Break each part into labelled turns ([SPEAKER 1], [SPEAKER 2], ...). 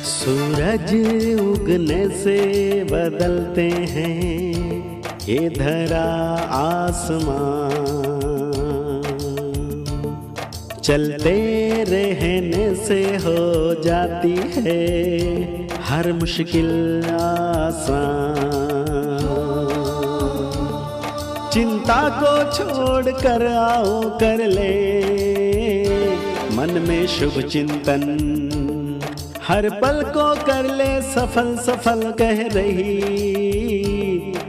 [SPEAKER 1] सूरज उगने से बदलते हैं ये धरा आसमान, चलते रहने से हो जाती है हर मुश्किल आसान। चिंता को छोड़ कर आओ कर ले मन में शुभ चिंतन, हर पल को कर ले सफल सफल कह रही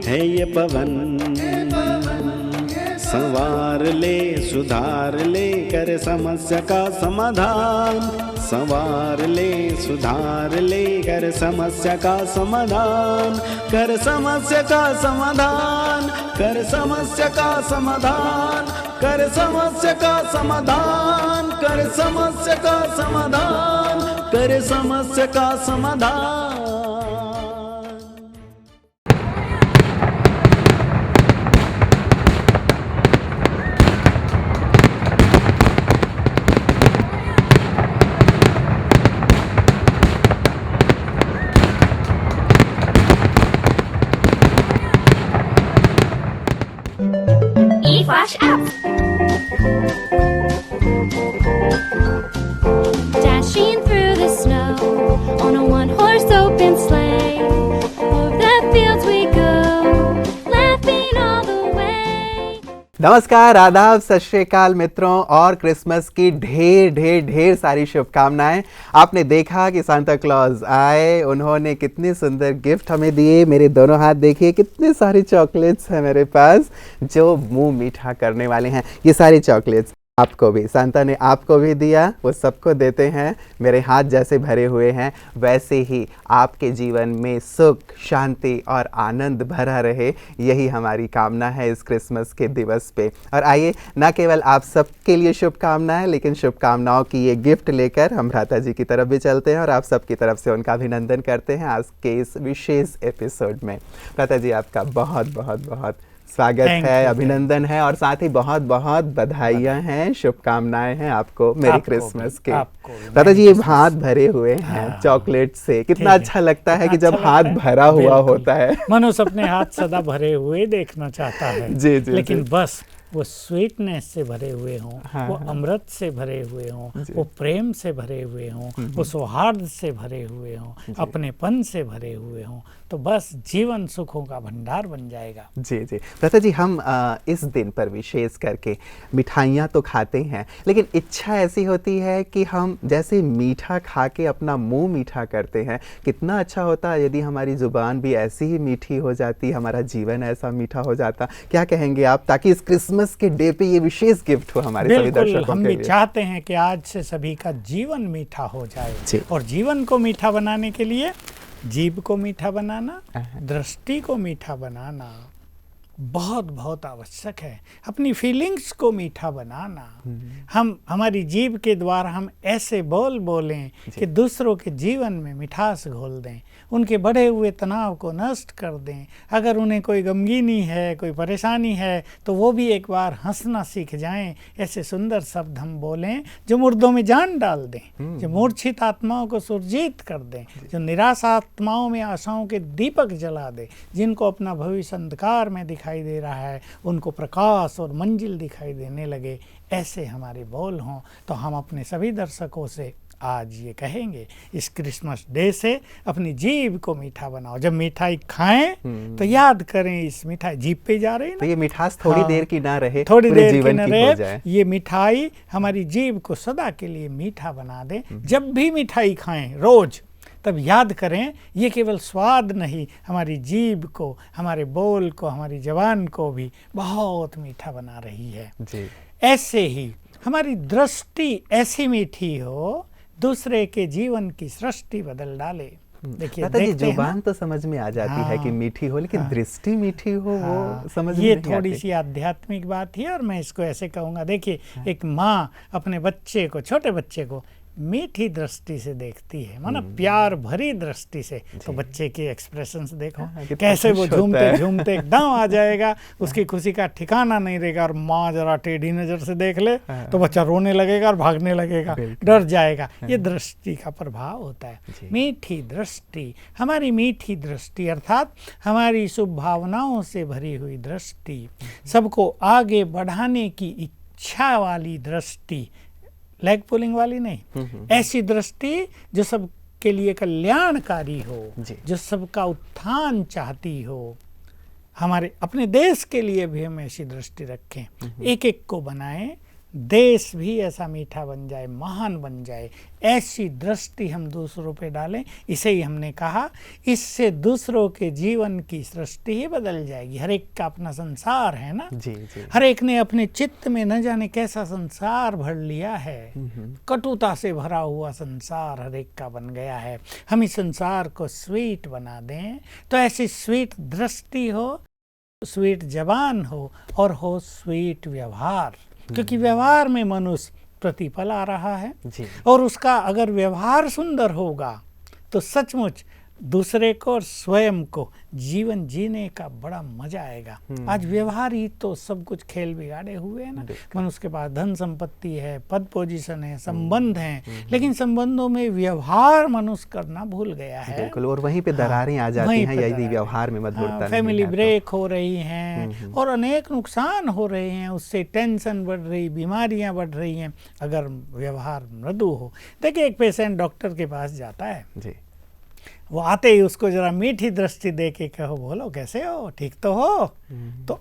[SPEAKER 1] है ये पवन। संवार ले सुधार ले कर समस्या का समाधान, संवार ले सुधार ले कर समस्या का समाधान, कर समस्या का समाधान, कर समस्या का समाधान, कर समस्या का समाधान, कर समस्या का समाधान, कर समस्या का समाधान।
[SPEAKER 2] Flash app. Dashing through the snow on a one-horse open sleigh. Over the fields we go, laughing all the way.
[SPEAKER 3] नमस्कार, आदाब, सत श्री अकाल मित्रों और क्रिसमस की ढेर ढेर ढेर सारी शुभकामनाएं। आपने देखा कि सांता क्लॉज आए, उन्होंने कितने सुंदर गिफ्ट हमें दिए। मेरे दोनों हाथ देखिए, कितने सारे चॉकलेट्स हैं मेरे पास जो मुंह मीठा करने वाले हैं। ये सारे चॉकलेट्स आपको भी सांता ने आपको भी दिया, वो सबको देते हैं। मेरे हाथ जैसे भरे हुए हैं वैसे ही आपके जीवन में सुख, शांति और आनंद भरा रहे, यही हमारी कामना है इस क्रिसमस के दिवस पे। और आइए, न केवल आप सबके लिए शुभकामनाएं, लेकिन शुभकामनाओं की ये गिफ्ट लेकर हम भ्राता जी की तरफ भी चलते हैं और आप सबकी तरफ से उनका अभिनंदन करते हैं आज के इस विशेष एपिसोड में। भ्राता जी, आपका बहुत बहुत बहुत स्वागत है, अभिनंदन है और साथ ही बहुत बहुत बधाइयाँ हैं, शुभकामनाएं हैं आपको मेरी क्रिसमस के। दादा जी, ये हाथ भरे हुए हैं चॉकलेट से, कितना अच्छा लगता है कि जब हाथ भरा हुआ होता है।
[SPEAKER 4] मनुष्य अपने हाथ सदा भरे हुए देखना चाहता है,
[SPEAKER 3] जी जी,
[SPEAKER 4] लेकिन
[SPEAKER 3] जी।
[SPEAKER 4] बस वो स्वीटनेस से भरे हुए हों,
[SPEAKER 3] हाँ,
[SPEAKER 4] वो
[SPEAKER 3] हाँ।
[SPEAKER 4] अमृत से भरे हुए हों, वो प्रेम से भरे हुए हों, वो सौहार्द से भरे हुए हों, अपनेपन से भरे हुए हों, तो बस जीवन सुखों का भंडार बन जाएगा।
[SPEAKER 3] जी जी, दादा जी, हम इस दिन पर विशेष करके मिठाइयाँ तो खाते हैं, लेकिन इच्छा ऐसी होती है कि हम जैसे मीठा खा के अपना मुंह मीठा करते हैं। कितना अच्छा होता है यदि हमारी ज़ुबान भी ऐसी ही मीठी हो जाती, हमारा जीवन ऐसा मीठा हो जाता। क्या कहेंगे आप, ताकि इस क्रिसमस के डे पे ये विशेष गिफ्ट हो हमारे सभी दर्शकों के लिए?
[SPEAKER 4] हम भी चाहते हैं कि आज से सभी का जीवन मीठा हो जाए, और जीवन को मीठा बनाने के लिए जीभ को मीठा बनाना, दृष्टि को मीठा बनाना बहुत बहुत आवश्यक है। अपनी फीलिंग्स को मीठा बनाना, हम हमारी जीभ के द्वारा हम ऐसे बोल बोलें कि दूसरों के जीवन में मिठास घोल दें, उनके बढ़े हुए तनाव को नष्ट कर दें। अगर उन्हें कोई गमगीनी है, कोई परेशानी है, तो वो भी एक बार हंसना सीख जाएं। ऐसे सुंदर शब्द हम बोलें जो मुर्दों में जान डाल दें, जो मूर्छित आत्माओं को सुरजीत कर दें, जो निराश आत्माओं में आशाओं के दीपक जला दे, जिनको अपना भविष्य अंधकार में दिखाई दे रहा है उनको प्रकाश और मंजिल दिखाई देने लगे। ऐसे हमारे बोल हों। तो हम अपने सभी दर्शकों से आज ये कहेंगे, इस क्रिसमस डे से अपनी जीभ को मीठा बनाओ। जब मिठाई खाएं तो याद करें इस मिठाई जीभ पे जा रही है ना,
[SPEAKER 3] तो ये मिठास थोड़ी देर की ना रहे,
[SPEAKER 4] थोड़ी देर की
[SPEAKER 3] जीवन
[SPEAKER 4] ना
[SPEAKER 3] की
[SPEAKER 4] रहे,
[SPEAKER 3] हो जाए।
[SPEAKER 4] ये मिठाई हमारी जीभ को सदा के लिए मीठा बना दे। जब भी मिठाई खाएं रोज, तब याद करें ये केवल स्वाद नहीं, हमारी जीभ को, हमारे बोल को, हमारी जबान को भी बहुत मीठा बना रही है जी। ऐसे ही हमारी दृष्टि ऐसी मीठी हो, दूसरे के जीवन की सृष्टि बदल डाले। देखिए,
[SPEAKER 3] जुबान तो समझ में आ जाती है कि मीठी हो, लेकिन दृष्टि मीठी हो वो समझ में
[SPEAKER 4] ये
[SPEAKER 3] नहीं
[SPEAKER 4] थोड़ी
[SPEAKER 3] आती।
[SPEAKER 4] सी आध्यात्मिक बात है, और मैं इसको ऐसे कहूँगा। देखिए, एक माँ अपने बच्चे को, छोटे बच्चे को मीठी दृष्टि से देखती है, माना प्यार भरी दृष्टि से, तो बच्चे के एक्सप्रेशंस देखो कैसे वो झूमते झूमते एकदम आ जाएगा, उसकी खुशी का ठिकाना नहीं रहेगा। और माँ जरा टेढ़ी नजर से देख ले तो बच्चा रोने लगेगा और भागने लगेगा, डर जाएगा। ये दृष्टि का प्रभाव होता है। मीठी दृष्टि, हमारी मीठी दृष्टि अर्थात हमारी शुभ भावनाओं से भरी हुई दृष्टि, सबको आगे बढ़ाने की इच्छा वाली दृष्टि, लेग पुलिंग वाली नहीं, ऐसी दृष्टि जो सबके लिए कल्याणकारी हो, जो सबका उत्थान चाहती हो। हमारे अपने देश के लिए भी हम ऐसी दृष्टि रखें, एक एक को बनाएं, देश भी ऐसा मीठा बन जाए, महान बन जाए, ऐसी दृष्टि हम दूसरों पे डालें। इसे ही हमने कहा, इससे दूसरों के जीवन की सृष्टि ही बदल जाएगी। हर एक का अपना संसार है ना,
[SPEAKER 3] जी जी।
[SPEAKER 4] हर एक ने अपने चित्त में न जाने कैसा संसार भर लिया है, कटुता से भरा हुआ संसार हर एक का बन गया है। हम इस संसार को स्वीट बना दें, तो ऐसी स्वीट दृष्टि हो, स्वीट जबान हो और हो स्वीट व्यवहार, क्योंकि व्यवहार में मनुष्य प्रतिपल आ रहा है
[SPEAKER 3] जी।
[SPEAKER 4] और उसका अगर व्यवहार सुंदर होगा तो सचमुच दूसरे को और स्वयं को जीवन जीने का बड़ा मजा आएगा। आज व्यवहार ही तो सब कुछ खेल बिगाड़े हुए हैं ना। मनुष्य के पास धन संपत्ति है, पद पोजीशन है, संबंध हैं, लेकिन संबंधों में व्यवहार मनुष्य करना भूल गया है।
[SPEAKER 3] बिल्कुल, और वहीं पे दरारें आ जाती हैं यदि व्यवहार में मधुरता नहीं
[SPEAKER 4] फैमिली
[SPEAKER 3] है तो।
[SPEAKER 4] ब्रेक हो रही हैं और अनेक नुकसान हो रहे हैं, उससे टेंशन बढ़ रही, बीमारियां बढ़ रही हैं अगर व्यवहार मृदु हो। देखिए, एक पेशेंट डॉक्टर के पास जाता है
[SPEAKER 3] जी,
[SPEAKER 4] वो आते ही उसको जरा मीठी दृष्टि दे के कहो, बोलो कैसे हो, ठीक तो हो, तो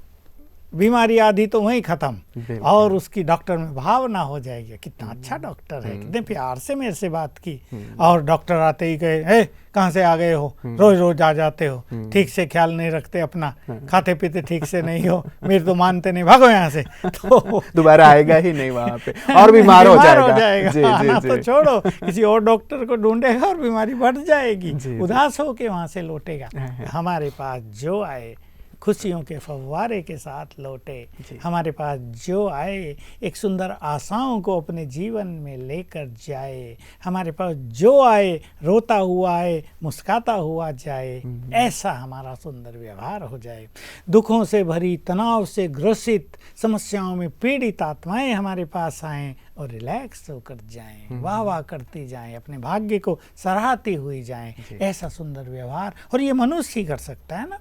[SPEAKER 4] बीमारी आधी तो वहीं खत्म और उसकी डॉक्टर में भावना हो जाएगी, कितना अच्छा डॉक्टर है, कितने प्यार से मेरे से बात की। और डॉक्टर आते ही कहे, कहाँ से आ गए हो, रोज रोज आ जाते हो, ठीक से ख्याल नहीं रखते अपना, खाते पीते ठीक से नहीं हो, मेरे तो मानते नहीं, भागो यहाँ से, तो
[SPEAKER 3] दोबारा आएगा ही नहीं वहाँ पे और बीमार हो जाएगा। जी, जी, जी।
[SPEAKER 4] तो छोड़ो, किसी और डॉक्टर को ढूंढेगा और बीमारी बढ़ जाएगी, उदास होके वहाँ से लौटेगा। हमारे पास जो आए खुशियों के फव्वारे के साथ लौटे, हमारे पास जो आए एक सुंदर आशाओं को अपने जीवन में लेकर जाए, हमारे पास जो आए रोता हुआ आए, मुस्काता हुआ जाए, ऐसा हमारा सुंदर व्यवहार हो जाए। दुखों से भरी, तनाव से ग्रसित, समस्याओं में पीड़ित आत्माएं हमारे पास आएं और रिलैक्स होकर जाएं, वाह वाह करती जाएं, अपने भाग्य को सराहती हुई जाएं। ऐसा सुंदर व्यवहार, और ये मनुष्य ही कर सकता है ना।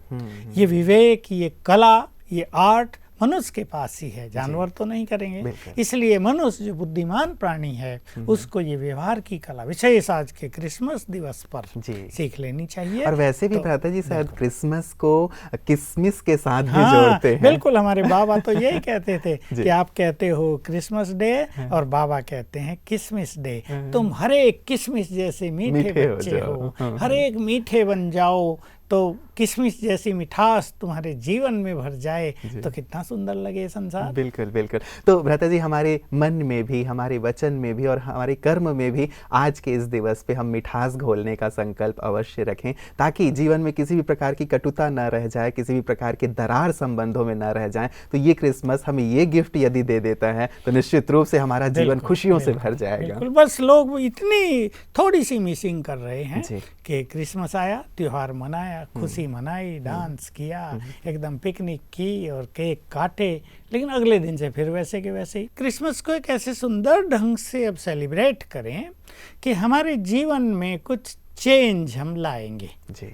[SPEAKER 4] ये विवेक, ये कला, ये आर्ट मनुष्य के पास ही है, जानवर तो नहीं करेंगे। इसलिए मनुष्य जो बुद्धिमान प्राणी है उसको ये व्यवहार की कला विशेष आज के क्रिसमस दिवस पर सीख लेनी चाहिए।
[SPEAKER 3] और वैसे भी भ्राता जी शायद क्रिसमस को किसमिस के साथ भी जोड़ते हैं।
[SPEAKER 4] बिल्कुल, हमारे बाबा तो यही कहते थे कि आप कहते हो क्रिसमस डे और बाबा कहते हैं किसमिस डे। तुम हर एक किसमिस जैसे मीठे बच्चे हो, हर एक मीठे बन जाओ तो किशमिश जैसी मिठास तुम्हारे जीवन में भर जाए तो कितना सुंदर लगे संसार।
[SPEAKER 3] बिल्कुल बिल्कुल। तो भ्राता जी, हमारे मन में भी, हमारे वचन में भी और हमारे कर्म में भी आज के इस दिवस पे हम मिठास घोलने का संकल्प अवश्य रखें, ताकि जीवन में किसी भी प्रकार की कटुता न रह जाए, किसी भी प्रकार के दरार संबंधों में न रह जाए। तो ये क्रिसमस हमें ये गिफ्ट यदि दे देता है तो निश्चित रूप से हमारा जीवन खुशियों से भर जाएगा।
[SPEAKER 4] बिल्कुल, बस लोग इतनी थोड़ी सी मिसिंग कर रहे हैं कि क्रिसमस आया, त्योहार मनाया, खुशी मनाई, डांस किया, एकदम पिकनिक की और केक काटे, लेकिन अगले दिन से फिर वैसे के वैसे ही। क्रिसमस को एक ऐसे सुंदर ढंग से अब सेलिब्रेट करें कि हमारे जीवन में कुछ चेंज हम लाएंगे।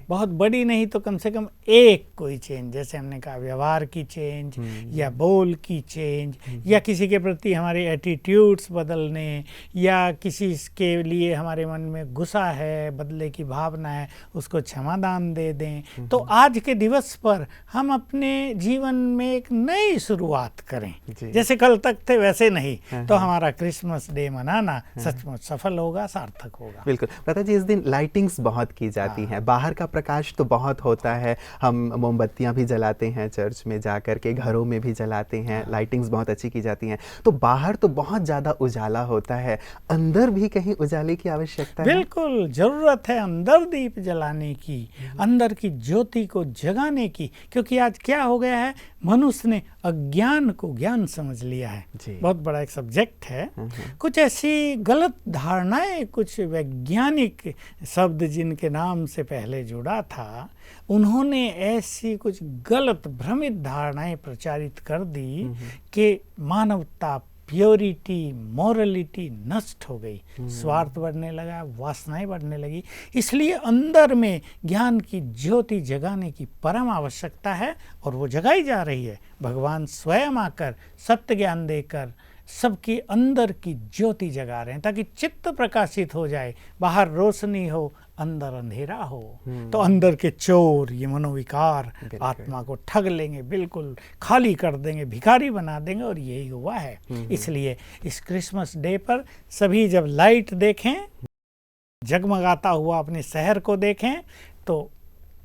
[SPEAKER 4] बहुत बड़ी नहीं तो कम से कम एक कोई चेंज, जैसे हमने कहा व्यवहार की चेंज या बोल की चेंज, या किसी के प्रति हमारे एटीट्यूड्स बदलने, या किसी के लिए हमारे मन में गुस्सा है, बदले की भावना है, उसको क्षमादान दे दें। तो आज के दिवस पर हम अपने जीवन में एक नई शुरुआत करें, जैसे कल तक थे वैसे नहीं, तो हमारा क्रिसमस डे मनाना सचमुच सफल होगा, सार्थक होगा।
[SPEAKER 3] बिल्कुल। पता जी, इस दिन लाइटिंग्स बहुत की जाती हैं, बाहर बाहर का प्रकाश तो बहुत होता है, हम मोमबत्तियां भी जलाते हैं चर्च में जा कर के, घरों में भी जलाते हैं, लाइटिंग्स बहुत अच्छी की जाती हैं, तो बाहर तो बहुत ज़्यादा उजाला होता है, अंदर भी कहीं उजाले की आवश्यकता है।
[SPEAKER 4] बिल्कुल ज़रूरत है अंदर दीप जलाने की, अंदर की ज्योति को जगाने की, क्योंकि आज क्या हो गया है, मनुष्य ने अज्ञान को ज्ञान समझ लिया है। बहुत बड़ा एक सब्जेक्ट है। कुछ ऐसी गलत धारणाएं, कुछ वैज्ञानिक शब्द जिनके नाम से पहले जुड़ा था, उन्होंने ऐसी कुछ गलत भ्रमित धारणाएं प्रचारित कर दी कि मानवता, प्योरिटी, मोरलिटी नष्ट हो गई, स्वार्थ बढ़ने लगा, वासनाएं बढ़ने लगी। इसलिए अंदर में ज्ञान की ज्योति जगाने की परम आवश्यकता है, और वो जगाई जा रही है। भगवान स्वयं आकर सत्य ज्ञान देकर सबके अंदर की ज्योति जगा रहे हैं, ताकि चित्त प्रकाशित हो जाए, बाहर रोशनी हो, अंदर अंधेरा हो। तो अंदर के चोर, ये मनोविकार आत्मा को ठग लेंगे, बिल्कुल खाली कर देंगे, भिखारी बना देंगे, और यही हुआ है। इसलिए इस क्रिसमस डे पर सभी जब लाइट देखें, जगमगाता हुआ अपने शहर को देखें, तो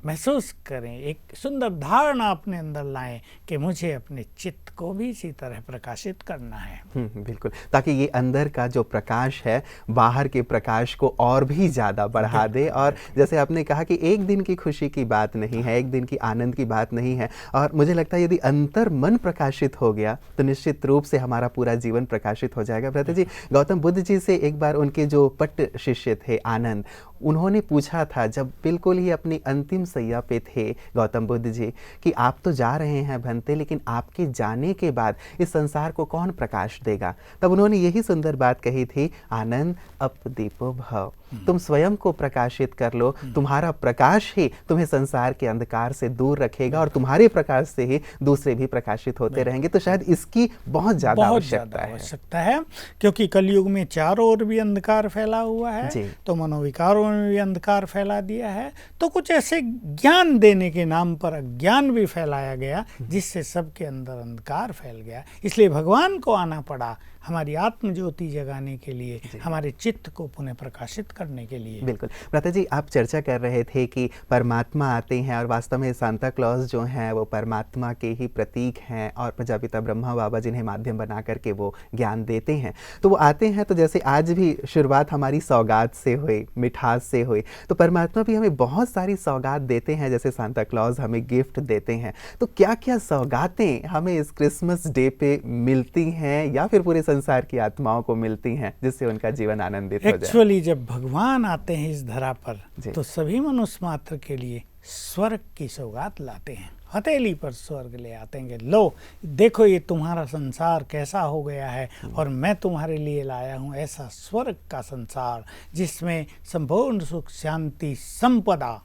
[SPEAKER 4] महसूस करें, एक सुंदर धारणा अपने अंदर लाएं कि मुझे अपने चित्त को भी इसी तरह प्रकाशित करना है।
[SPEAKER 3] बिल्कुल, ताकि ये अंदर का जो प्रकाश है बाहर के प्रकाश को और भी ज़्यादा बढ़ा दे। और जैसे आपने कहा कि एक दिन की खुशी की बात नहीं है, एक दिन की आनंद की बात नहीं है, और मुझे लगता है यदि अंतर मन प्रकाशित हो गया तो निश्चित रूप से हमारा पूरा जीवन प्रकाशित हो जाएगा। भ्राता जी, गौतम बुद्ध जी से एक बार उनके जो पट्ट शिष्य थे आनंद, उन्होंने पूछा था, जब बिल्कुल ही अपनी अंतिम सैया पे थे गौतम बुद्ध जी, कि आप तो जा रहे हैं भंते, लेकिन आपके जाने के बाद इस संसार को कौन प्रकाश देगा? तब उन्होंने यही सुंदर बात कही थी, आनंद अपदीपो भव, तुम स्वयं को प्रकाशित कर लो, तुम्हारा प्रकाश ही तुम्हें संसार के अंधकार से दूर रखेगा, और तुम्हारे प्रकाश से ही दूसरे भी प्रकाशित होते रहेंगे। तो शायद इसकी बहुत ज़्यादा आवश्यकता है,
[SPEAKER 4] क्योंकि कलयुग में चारों ओर भी अंधकार फैला हुआ है, तो मनोविकारों में भी अंधकार फैला दिया है, तो कुछ ऐसे ज्ञान देने के नाम पर अज्ञान भी फैलाया गया, जिससे सबके अंदर अंधकार फैल गया। इसलिए भगवान को आना पड़ा हमारी आत्म ज्योति जगाने के लिए, हमारे चित्त को पुनः प्रकाशित करने के लिए।
[SPEAKER 3] बिल्कुल। भ्राता जी, आप चर्चा कर रहे थे कि परमात्मा आते हैं, और वास्तव में सांता क्लॉज जो हैं वो परमात्मा के ही प्रतीक हैं, और प्रजापिता ब्रह्मा बाबा जिन्हें माध्यम बना करके वो ज्ञान देते हैं, तो वो आते हैं। तो जैसे आज भी शुरुआत हमारी सौगात से हुई, मिठास से हुई, तो परमात्मा भी हमें बहुत सारी सौगात देते हैं, जैसे सांता क्लॉज हमें गिफ्ट देते हैं। तो क्या क्या सौगातें हमें इस क्रिसमस डे पे मिलती हैं, या फिर पूरे संसार की आत्माओं को मिलती हैं, जिससे उनका जीवन आनंदित हो जाए?
[SPEAKER 4] एक्चुअली जब भगवान आते हैं इस धरा पर, तो सभी मनुष्य मात्र के लिए स्वर्ग की सौगात लाते हैं, हथेली पर स्वर्ग ले आते हैं। लो देखो, ये तुम्हारा संसार कैसा हो गया है, और मैं तुम्हारे लिए लाया हूँ ऐसा स्वर्ग का संसार, जिसमें संपूर्ण सुख, शांति, संपदा,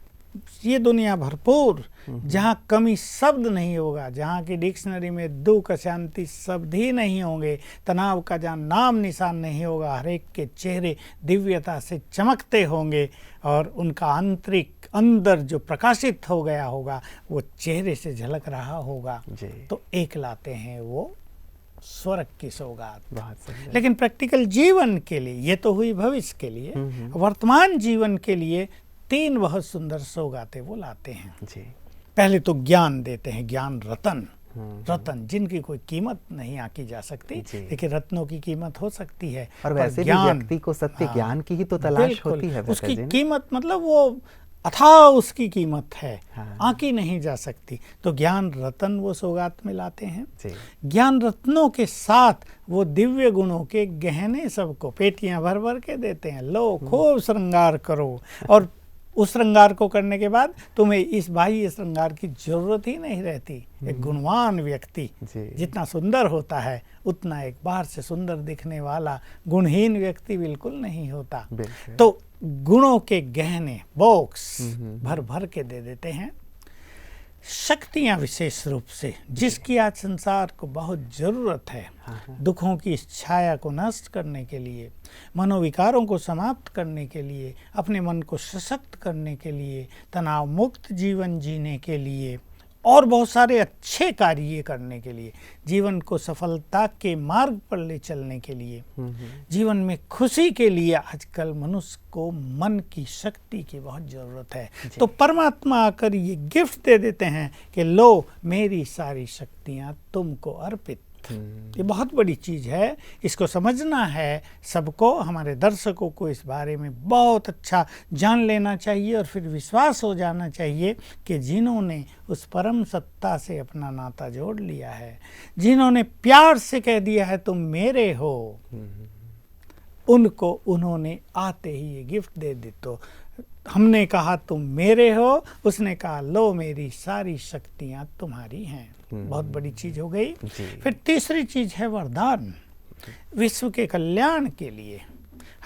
[SPEAKER 4] ये दुनिया भरपूर, जहाँ कमी शब्द नहीं होगा, जहाँ की डिक्शनरी में दुख, अशांति शब्द ही नहीं होंगे, तनाव का जहाँ नाम निशान नहीं होगा, हर एक के चेहरे दिव्यता से चमकते होंगे, और उनका आंतरिक अंदर जो प्रकाशित हो गया होगा वो चेहरे से झलक रहा होगा। तो एक लाते हैं वो स्वर्ग की सौगात। लेकिन प्रैक्टिकल जीवन के लिए, ये तो हुई भविष्य के लिए, वर्तमान जीवन के लिए तीन बहुत सुंदर सौगातें वो लाते हैं। पहले तो ज्ञान देते हैं, ज्ञान रतन, रतन जिनकी कोई कीमत नहीं आकी जा सकती, लेकिन रत्नों की कीमत हो सकती है।
[SPEAKER 3] और वैसे भी व्यक्ति को सत्य ज्ञान की ही तो तलाश होती है।
[SPEAKER 4] उसकी कीमत मतलब वो अथाह उसकी कीमत है, आकी नहीं जा सकती। तो ज्ञान रतन वो सौगात में लाते हैं। ज्ञान रत्नों के साथ वो दिव्य गुणों के गहने सबको पेटियां भर भर के देते हैं। लो खूब श्रृंगार करो, और उस श्रृंगार को करने के बाद तुम्हें इस बाह्य श्रृंगार की जरूरत ही नहीं रहती। एक गुणवान व्यक्ति जितना सुंदर होता है, उतना एक बाहर से सुंदर दिखने वाला गुणहीन व्यक्ति बिल्कुल नहीं होता। तो गुणों के गहने बॉक्स भर भर के दे देते हैं। शक्तियां विशेष रूप से, जिसकी आज संसार को बहुत ज़रूरत है, दुखों की इस छाया को नष्ट करने के लिए, मनोविकारों को समाप्त करने के लिए, अपने मन को सशक्त करने के लिए, तनाव मुक्त जीवन जीने के लिए, और बहुत सारे अच्छे कार्य करने के लिए, जीवन को सफलता के मार्ग पर ले चलने के लिए, जीवन में खुशी के लिए आजकल मनुष्य को मन की शक्ति की बहुत ज़रूरत है। तो परमात्मा आकर ये गिफ्ट दे देते हैं कि लो मेरी सारी शक्तियाँ तुमको अर्पित। ये बहुत बड़ी चीज़ है, इसको समझना है सबको, हमारे दर्शकों को इस बारे में बहुत अच्छा जान लेना चाहिए और फिर विश्वास हो जाना चाहिए कि जिन्होंने उस परम सत्ता से अपना नाता जोड़ लिया है, जिन्होंने प्यार से कह दिया है तुम मेरे हो, उनको उन्होंने आते ही ये गिफ्ट दे दी। तो हमने कहा तुम मेरे हो, उसने कहा लो मेरी सारी शक्तियाँ तुम्हारी हैं। बहुत बड़ी चीज हो गई। फिर तीसरी चीज है वरदान, विश्व के कल्याण के लिए,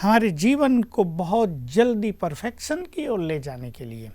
[SPEAKER 4] हमारे जीवन को बहुत जल्दी परफेक्शन की ओर ले जाने के लिए,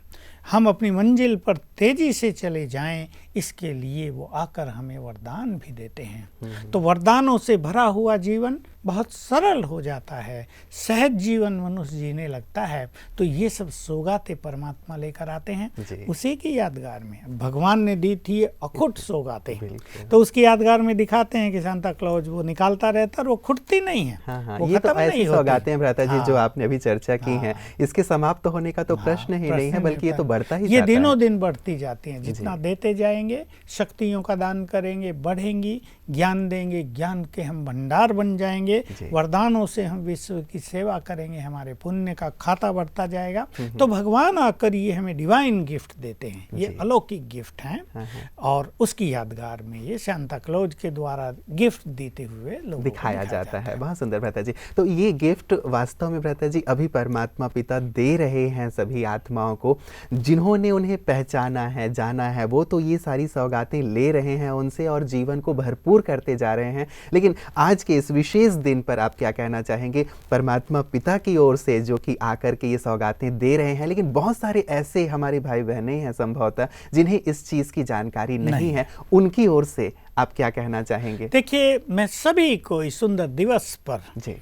[SPEAKER 4] हम अपनी मंजिल पर तेजी से चले जाएं, इसके लिए वो आकर हमें वरदान भी देते हैं। तो वरदानों से भरा हुआ जीवन बहुत सरल हो जाता है, सहज जीवन मनुष्य जीने लगता है। तो ये सब सौगातें परमात्मा लेकर आते हैं उसी की यादगार में। भगवान ने दी थी अखुट सौगातें, तो उसकी यादगार में दिखाते हैं कि सांता क्लॉज वो निकालता रहता है, वो खुटती नहीं है। वो
[SPEAKER 3] ये तो
[SPEAKER 4] खत्म
[SPEAKER 3] ऐसी
[SPEAKER 4] नहीं होती।
[SPEAKER 3] सौगातें हैं भ्राता जी जो आपने अभी चर्चा की हैं, इसके समाप्त होने का तो प्रश्न ही नहीं है, बल्कि ये तो बढ़ता ही
[SPEAKER 4] ये
[SPEAKER 3] जाता है।
[SPEAKER 4] दिनों दिन बढ़ती जाती हैं। जितना देते जाएंगे, शक्तियों का दान करेंगे, बढ़ेंगी, ज्ञान देंगे, ज्ञान के हम भंडार बन जाएंगे, वरदानों से हम विश्व की सेवा करेंगे, हमारे पुण्य का खाता बढ़ता जाएगा। तो भगवान आकर ये हमें डिवाइन गिफ्ट देते हैं, ये अलौकिक गिफ्ट हैं, और उसकी यादगार में ये सांता क्लॉज के द्वारा गिफ्ट देते हुए लोगों
[SPEAKER 3] दिखाया जाता है। बहुत सुंदर भ्राता जी। तो ये गिफ्ट वास्तव में भ्राता जी अभी परमात्मा पिता दे रहे हैं सभी आत्माओं को, जिन्होंने उन्हें पहचाना है, जाना है, वो तो ये सारी सौगातें ले रहे हैं उनसे और जीवन को भरपूर करते जा रहे हैं। लेकिन आज के इस विशेष दिन पर आप क्या कहना चाहेंगे परमात्मा पिता की ओर से, जो कि आकर के ये सौगातें दे रहे हैं, लेकिन बहुत सारे ऐसे हमारे भाई बहनें हैं संभवतः जिन्हें इस चीज़ की जानकारी नहीं है, उनकी ओर से आप क्या कहना चाहेंगे?
[SPEAKER 4] देखिए, मैं सभी को इस सुंदर दिवस पर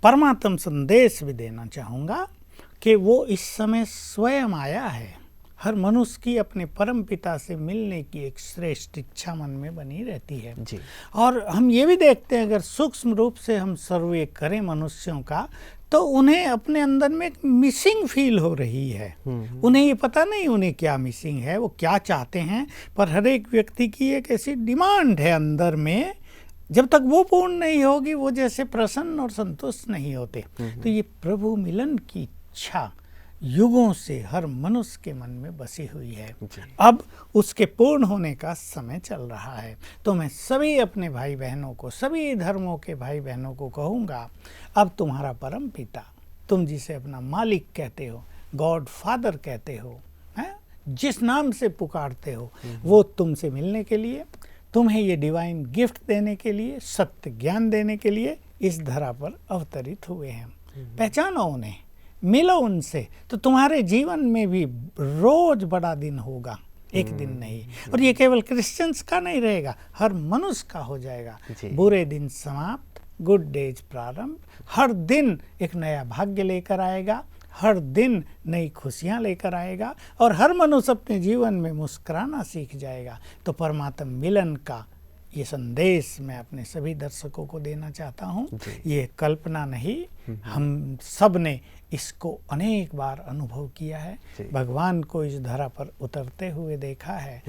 [SPEAKER 4] परमात्म संदेश भी देना चाहूँगा कि वो इस समय स्वयं आया है। हर मनुष्य की अपने परम पिता से मिलने की एक श्रेष्ठ इच्छा मन में बनी रहती है
[SPEAKER 3] जी।
[SPEAKER 4] और हम ये भी देखते हैं, अगर सूक्ष्म रूप से हम सर्वे करें मनुष्यों का, तो उन्हें अपने अंदर में एक मिसिंग फील हो रही है। उन्हें ये पता नहीं उन्हें क्या मिसिंग है, वो क्या चाहते हैं, पर हर एक व्यक्ति की एक ऐसी डिमांड है अंदर में, जब तक वो पूर्ण नहीं होगी वो जैसे प्रसन्न और संतुष्ट नहीं होते। तो ये प्रभु मिलन की इच्छा युगों से हर मनुष्य के मन में बसी हुई है। अब उसके पूर्ण होने का समय चल रहा है। तो मैं सभी अपने भाई बहनों को, सभी धर्मों के भाई बहनों को कहूँगा, अब तुम्हारा परम पिता, तुम जिसे अपना मालिक कहते हो, गॉड फादर कहते हो, जिस नाम से पुकारते हो, वो तुमसे मिलने के लिए, तुम्हें ये डिवाइन गिफ्ट देने के लिए, सत्य ज्ञान देने के लिए इस धरा पर अवतरित हुए हैं। पहचानो उन्हें, मिलो उनसे, तो तुम्हारे जीवन में भी रोज बड़ा दिन होगा, एक दिन नहीं। और ये केवल क्रिश्चियंस का नहीं रहेगा, हर मनुष्य का हो जाएगा। बुरे दिन समाप्त, गुड डेज प्रारंभ। हर दिन एक नया भाग्य लेकर आएगा, हर दिन नई खुशियाँ लेकर आएगा, और हर मनुष्य अपने जीवन में मुस्कुराना सीख जाएगा। तो परमात्मा मिलन का ये संदेश मैं अपने सभी दर्शकों को देना चाहता हूँ। ये कल्पना नहीं, हम सब ने इसको अनेक बार अनुभव किया है, भगवान को इस धरा पर उतरते हुए देखा है,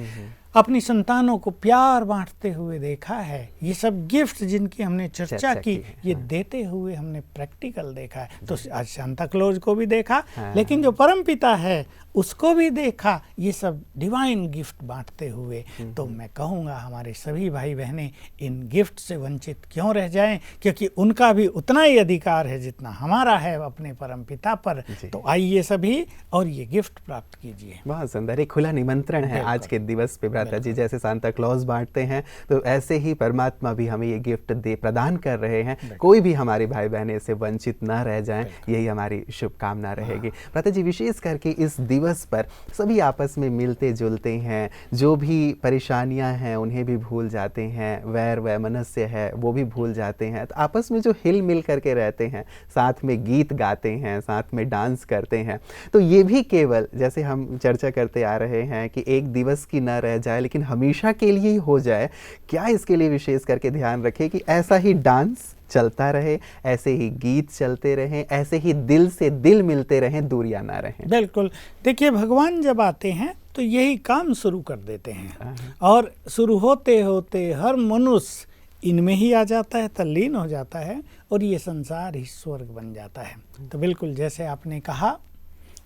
[SPEAKER 4] अपनी संतानों को प्यार बांटते हुए देखा है। ये सब गिफ्ट जिनकी हमने चर्चा की, ये देते हुए हमने प्रैक्टिकल देखा है। तो आज सांता क्लॉज को भी देखा, लेकिन जो परम पिता है उसको भी देखा, ये सब डिवाइन गिफ्ट बांटते हुए। तो मैं कहूँगा हमारे सभी भाई बहनें इन गिफ्ट से वंचित क्यों रह जाएं, क्योंकि उनका भी उतना ही अधिकार है जितना हमारा है अपने परम पिता पर। तो आइए सभी और ये गिफ्ट प्राप्त कीजिए।
[SPEAKER 3] बहुत सुंदर, एक खुला निमंत्रण है आज के दिवस पे भ्राता जी। जैसे सांता क्लॉज बांटते हैं, तो ऐसे ही परमात्मा भी हमें ये गिफ्ट प्रदान कर रहे हैं। कोई भी हमारे भाई बहन इससे वंचित ना रह जाएं, यही हमारी शुभकामना रहेगी। भ्राता जी, विशेष करके इस दिवस पर सभी आपस में मिलते जुलते हैं, जो भी परेशानियां हैं उन्हें भी भूल जाते हैं, वैर वैमनस्य है वो भी भूल जाते हैं, तो आपस में जो हिल मिल करके रहते हैं, साथ में गीत गाते हैं, हैं, साथ में डांस करते हैं, तो ये भी केवल जैसे हम चर्चा करते आ रहे हैं कि एक दिवस की न रह जाए लेकिन हमेशा के लिए ही हो जाए। क्या इसके लिए विशेष करके ध्यान रखें कि ऐसा ही डांस चलता रहे, ऐसे ही गीत चलते रहें, ऐसे ही दिल से दिल मिलते रहें, दूरियां ना रहें?
[SPEAKER 4] बिल्कुल। देखिए, भगवान जब आते हैं तो यही काम शुरू कर देते हैं, और शुरू होते होते हर मनुष्य इनमें ही आ जाता है, तल्लीन हो जाता है, और ये संसार ही स्वर्ग बन जाता है। तो बिल्कुल जैसे आपने कहा,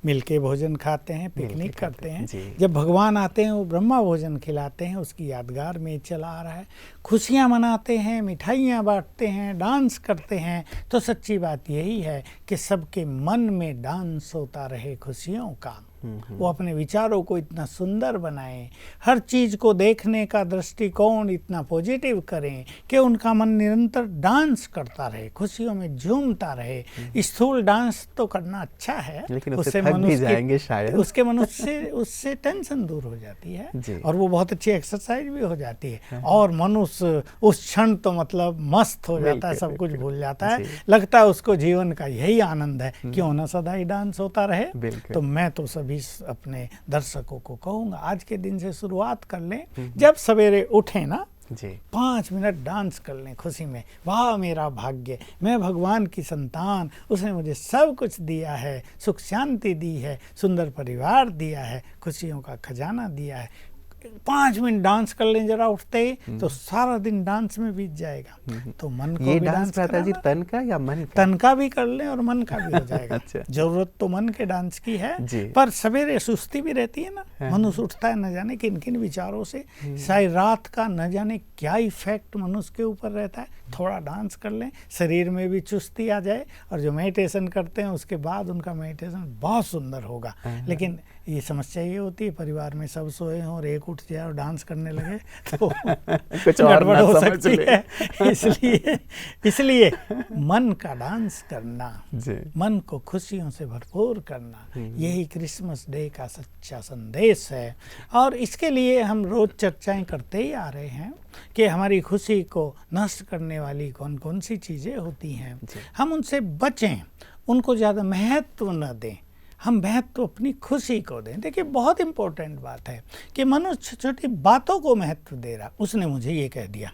[SPEAKER 4] मिलके भोजन खाते हैं, पिकनिक करते हैं। जब भगवान आते हैं वो ब्रह्मा भोजन खिलाते हैं, उसकी यादगार में चला आ रहा है। खुशियाँ मनाते हैं, मिठाइयाँ बांटते हैं, डांस करते हैं। तो सच्ची बात यही है कि सबके मन में डांस होता रहे खुशियों का। वो अपने विचारों को इतना सुंदर बनाएं, हर चीज़ को देखने का दृष्टिकोण इतना पॉजिटिव करें कि उनका मन निरंतर डांस करता रहे, खुशियों में झूमता रहे। स्थूल डांस तो करना अच्छा है,
[SPEAKER 3] लेकिन उससे थक भी जाएंगे शायद।
[SPEAKER 4] उसके मनुष्य उससे टेंशन दूर हो जाती है, और वो बहुत अच्छी एक्सरसाइज भी हो जाती है, और मनुष्य उस क्षण तो मतलब मस्त हो जाता है, सब कुछ भूल जाता है। लगता है उसको जीवन का यही आनंद है, क्यों ना सदा ही डांस होता रहे। तो मैं तो सभी अपने दर्शकों को कहूँगा, आज के दिन से शुरुआत कर लें। जब सवेरे उठें ना, 5 मिनट डांस कर लें खुशी में। वाह मेरा भाग्य, मैं भगवान की संतान, उसने मुझे सब कुछ दिया है, सुख शांति दी है, सुंदर परिवार दिया है, खुशियों का खजाना दिया है। 5 मिनट डांस कर लें जरा उठते ही, तो सारा दिन डांस में बीत जाएगा। तो मन को
[SPEAKER 3] ये
[SPEAKER 4] भी
[SPEAKER 3] डांस भ्राता जी तन का या मन का?
[SPEAKER 4] तन का भी कर लें और मन का भी हो जाएगा।
[SPEAKER 3] अच्छा।
[SPEAKER 4] जरूरत तो मन के डांस की है, पर सवेरे सुस्ती भी रहती है ना, मनुष्य उठता है न जाने किन किन विचारों से, शायद रात का न जाने क्या इफेक्ट मनुष्य के ऊपर रहता है। थोड़ा डांस कर लें, शरीर में भी चुस्ती आ जाए, और जो मेडिटेशन करते हैं उसके बाद उनका मेडिटेशन बहुत सुंदर होगा। लेकिन ये समस्या ये होती है, परिवार में सब सोए हों और एक उठ जाए और डांस करने लगे तो
[SPEAKER 3] कुछ और
[SPEAKER 4] गड़बड़
[SPEAKER 3] ना
[SPEAKER 4] हो
[SPEAKER 3] समझ
[SPEAKER 4] सकती
[SPEAKER 3] ले।
[SPEAKER 4] है। इसलिए मन का डांस करना,
[SPEAKER 3] जी।
[SPEAKER 4] मन को खुशियों से भरपूर करना, यही क्रिसमस डे का सच्चा संदेश है। और इसके लिए हम रोज चर्चाएं करते ही आ रहे हैं कि हमारी खुशी को नष्ट करने वाली कौन कौन सी चीज़ें होती हैं, हम उनसे बचें, उनको ज़्यादा महत्व न दें, हम महत्व अपनी खुशी को दें। देखिए, बहुत इंपॉर्टेंट बात है कि मनुष्य छोटी बातों को महत्व दे रहा। उसने मुझे ये कह दिया,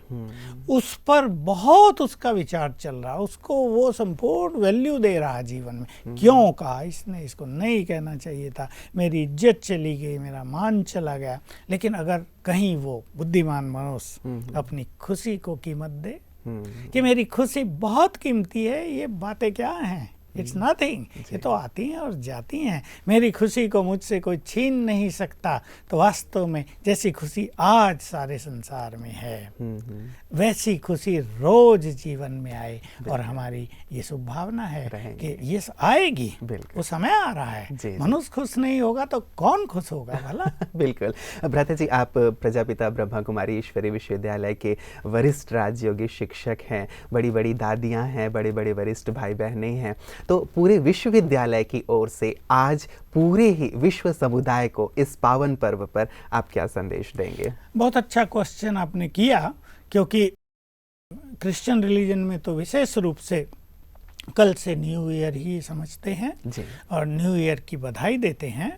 [SPEAKER 4] उस पर बहुत उसका विचार चल रहा, उसको वो संपूर्ण वैल्यू दे रहा जीवन में। क्यों कहा इसने, इसको नहीं कहना चाहिए था, मेरी इज्जत चली गई, मेरा मान चला गया। लेकिन अगर कहीं वो बुद्धिमान मनुष्य अपनी खुशी को कीमत दे कि मेरी खुशी बहुत कीमती है, ये बातें क्या हैं, इट्स नथिंग, ये तो आती हैं और जाती हैं, मेरी खुशी को मुझसे कोई छीन नहीं सकता। तो वास्तव में जैसी खुशी आज सारे संसार में है, वैसी खुशी रोज जीवन में आए, और हमारी ये शुभ भावना है कि ये आएगी, वो समय आ रहा है। मनुष्य खुश नहीं होगा तो कौन खुश होगा भला?
[SPEAKER 3] बिल्कुल। भ्राता जी, आप प्रजापिता ब्रह्मा कुमारी ईश्वरीय विश्वविद्यालय के वरिष्ठ राजयोगी शिक्षक हैं, बड़ी बड़ी दादियाँ हैं, बड़े बड़े वरिष्ठ भाई बहनें हैं। तो पूरे विश्वविद्यालय की ओर से आज पूरे ही विश्व समुदाय को इस पावन पर्व पर आप क्या संदेश देंगे?
[SPEAKER 4] बहुत अच्छा क्वेश्चन आपने किया, क्योंकि क्रिश्चियन रिलीजन में तो विशेष रूप से कल से न्यू ईयर ही समझते हैं और न्यू ईयर की बधाई देते हैं।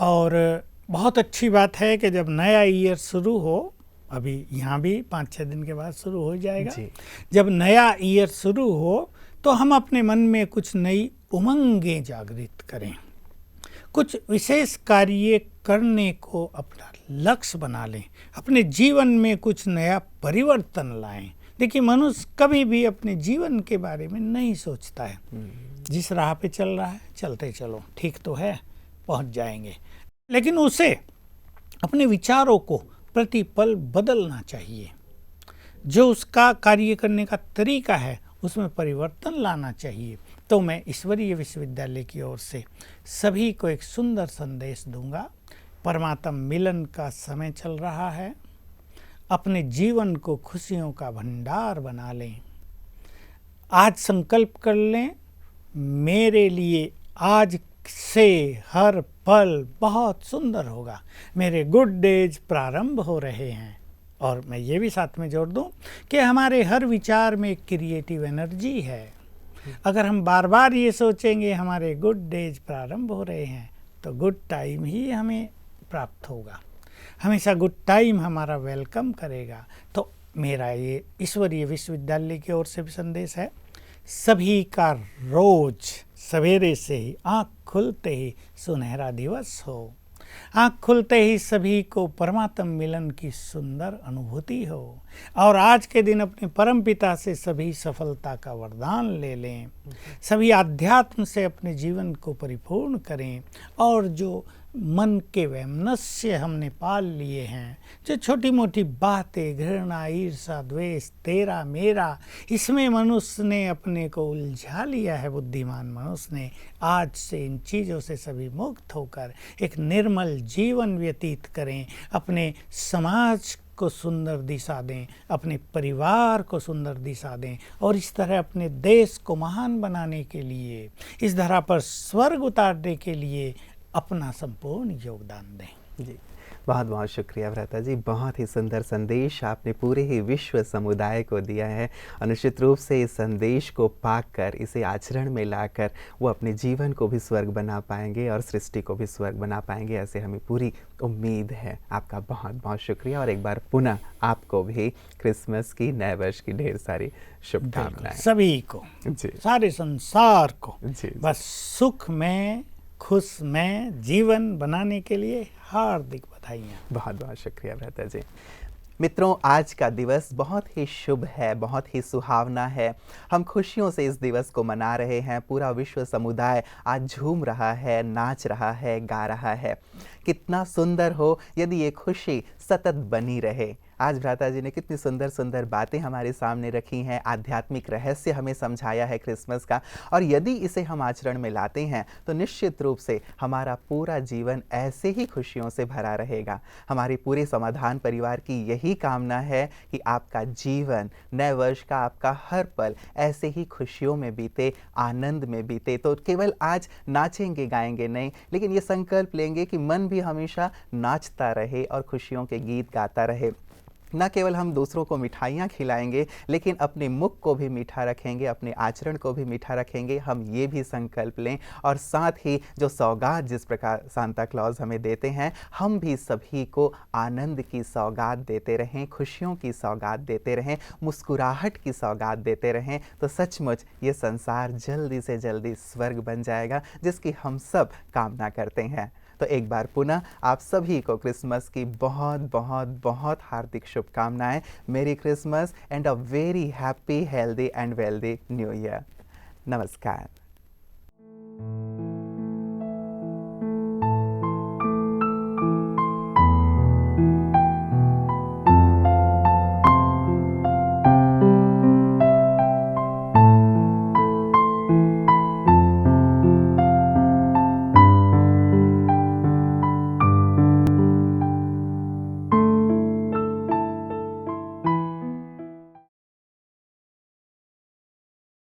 [SPEAKER 4] और बहुत अच्छी बात है कि जब नया ईयर शुरू हो, अभी यहाँ भी 5-6 दिन के बाद शुरू हो जाएगा, जब नया ईयर शुरू हो तो हम अपने मन में कुछ नई उमंगें जागृत करें, कुछ विशेष कार्य करने को अपना लक्ष्य बना लें, अपने जीवन में कुछ नया परिवर्तन लाएं। देखिए, मनुष्य कभी भी अपने जीवन के बारे में नहीं सोचता है, जिस राह पे चल रहा है चलते चलो, ठीक तो है, पहुंच जाएंगे। लेकिन उसे अपने विचारों को प्रतिपल बदलना चाहिए, जो उसका कार्य करने का तरीका है उसमें परिवर्तन लाना चाहिए। तो मैं ईश्वरीय विश्वविद्यालय की ओर से सभी को एक सुंदर संदेश दूंगा। परमात्मा मिलन का समय चल रहा है, अपने जीवन को खुशियों का भंडार बना लें। आज संकल्प कर लें, मेरे लिए आज से हर पल बहुत सुंदर होगा, मेरे गुड डेज प्रारंभ हो रहे हैं। और मैं ये भी साथ में जोड़ दूं कि हमारे हर विचार में क्रिएटिव एनर्जी है, अगर हम बार बार ये सोचेंगे हमारे गुड डेज प्रारंभ हो रहे हैं, तो गुड टाइम ही हमें प्राप्त होगा, हमेशा गुड टाइम हमारा वेलकम करेगा। तो मेरा ये ईश्वरीय विश्वविद्यालय की ओर से भी संदेश है, सभी का रोज सवेरे से ही आँख खुलते ही सुनहरा दिवस हो, आँख खुलते ही सभी को परमात्म मिलन की सुंदर अनुभूति हो, और आज के दिन अपने परम पिता से सभी सफलता का वरदान ले लें, सभी आध्यात्म से अपने जीवन को परिपूर्ण करें, और जो मन के वैमनस्य हमने पाल लिए हैं, जो छोटी मोटी बातें, घृणा, ईर्षा, द्वेष, तेरा मेरा, इसमें मनुष्य ने अपने को उलझा लिया है, बुद्धिमान मनुष्य ने, आज से इन चीज़ों से सभी मुक्त होकर एक निर्मल जीवन व्यतीत करें, अपने समाज को सुंदर दिशा दें, अपने परिवार को सुंदर दिशा दें, और इस तरह अपने देश को महान बनाने के लिए, इस धरा पर स्वर्ग उतारने के लिए अपना संपूर्ण योगदान दें।
[SPEAKER 3] जी, बहुत बहुत शुक्रिया भ्राता जी, बहुत ही सुंदर संदेश आपने पूरे ही विश्व समुदाय को दिया है। और निश्चित रूप से इस संदेश को पाकर, इसे आचरण में लाकर वो अपने जीवन को भी स्वर्ग बना पाएंगे और सृष्टि को भी स्वर्ग बना पाएंगे, ऐसे हमें पूरी उम्मीद है। आपका बहुत बहुत शुक्रिया, और एक बार पुनः आपको भी क्रिसमस की, नए वर्ष की ढेर सारी शुभकामनाएं।
[SPEAKER 4] सभी को,
[SPEAKER 3] जी,
[SPEAKER 4] सारे संसार को
[SPEAKER 3] जी,
[SPEAKER 4] बस सुख में, खुश में जीवन बनाने के लिए हार्दिक बधाइयाँ।
[SPEAKER 3] बहुत बहुत शुक्रिया भ्राता जी। मित्रों, आज का दिवस बहुत ही शुभ है, बहुत ही सुहावना है। हम खुशियों से इस दिवस को मना रहे हैं। पूरा विश्व समुदाय आज झूम रहा है, नाच रहा है, गा रहा है। कितना सुंदर हो यदि ये खुशी सतत बनी रहे। आज भ्राता जी ने कितनी सुंदर सुंदर बातें हमारे सामने रखी हैं, आध्यात्मिक रहस्य हमें समझाया है क्रिसमस का, और यदि इसे हम आचरण में लाते हैं तो निश्चित रूप से हमारा पूरा जीवन ऐसे ही खुशियों से भरा रहेगा। हमारे पूरे समाधान परिवार की यही कामना है कि आपका जीवन, नए वर्ष का आपका हर पल ऐसे ही खुशियों में बीते, आनंद में बीते। तो केवल आज नाचेंगे गाएंगे नहीं, लेकिन ये संकल्प लेंगे कि मन भी हमेशा नाचता रहे और खुशियों के गीत गाता रहे। न केवल हम दूसरों को मिठाइयाँ खिलाएंगे, लेकिन अपने मुख को भी मीठा रखेंगे, अपने आचरण को भी मीठा रखेंगे। हम ये भी संकल्प लें, और साथ ही जो सौगात जिस प्रकार सांता क्लॉज हमें देते हैं, हम भी सभी को आनंद की सौगात देते रहें, खुशियों की सौगात देते रहें, मुस्कुराहट की सौगात देते रहें। तो सचमुच ये संसार जल्दी से जल्दी स्वर्ग बन जाएगा, जिसकी हम सब कामना करते हैं। तो एक बार पुनः आप सभी को क्रिसमस की बहुत बहुत बहुत हार्दिक शुभकामनाएं। मेरी Christmas and a very happy, healthy and wealthy new year. नमस्कार।